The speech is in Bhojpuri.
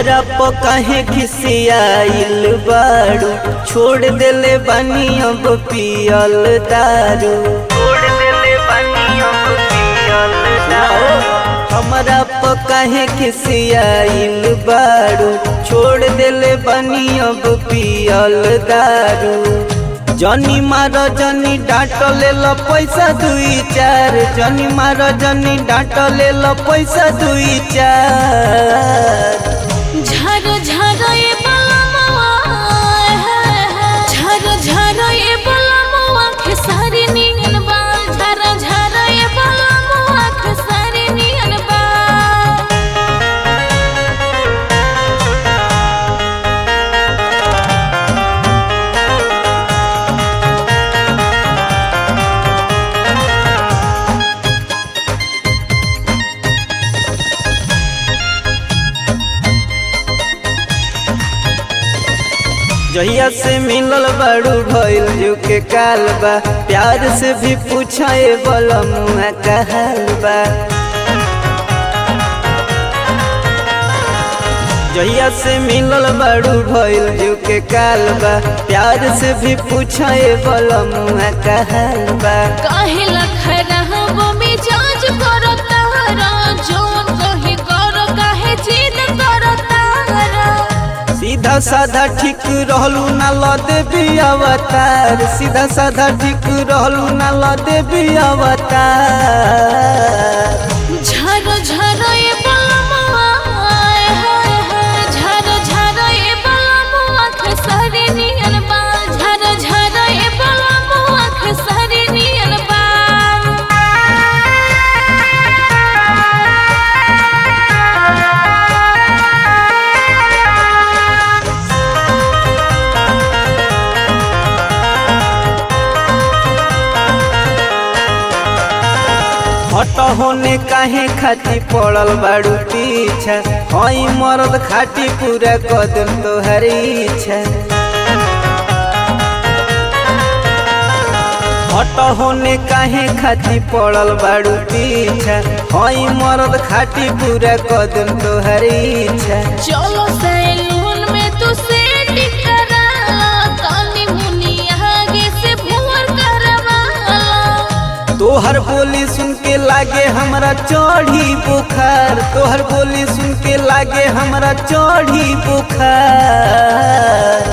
हमरा प काहे खिसियाइल बाड़ू, छोड़ देले बानी अब पियल दारू। छोड़ देले बानी अब पियल दारू। हमरा प काहे खिसियाइल बाड़ू, छोड़ देले बानी अब पियल दारू। जनी मार जनी डांट ले लो पैसा दुई चार, जनी मार जनी डांट ले लो पैसा दुई चार। झारो झारो ये बलमवा, झारो झारो ये बलमवा खेसारी नियन बाल, झारो झारो ये बलमवा खेसारी नियन बाल। जहिया से मिलल बड़ू भइल जो के काल बा, प्यार से भी पूछे बलमुआ का हाल बा। जहिया से मिलल बड़ू भइल जो के काल बा, प्यार से भी पूछे बलमुआ का हाल बा। काहे लखरा वो मिजाज करो तारा, जोन कहे करो काहे जिद करो तारा। सीधा साधा ठीक रहलू ना लदे भी अवतार, सीधा साधा ठीक रहलू ना लदे भी अवतार। झारो झारो ये बलमवा, झारो झारो ये बलमवा खेसारी नियन बाल, झारो झारो ये बलमवा खेसारी नियन बाल। हट होने काहे खाती पड़ल बाड़ू पीछा, हई मरद खाटी पूरा कदम तोहर इच्छा। हट होने काहे खाती पड़ल बाड़ू पीछा, हई मरद खाटी पूरा कदम तोहर इच्छा। चलो सैलून में तू सेट करा, कानी मुनी आगे से भूर करवा। तोहर बोली सुन के लागे हमरा चढ़ी बुखार, तोहर बोली सुन के लागे हमरा चढ़ी बुखार।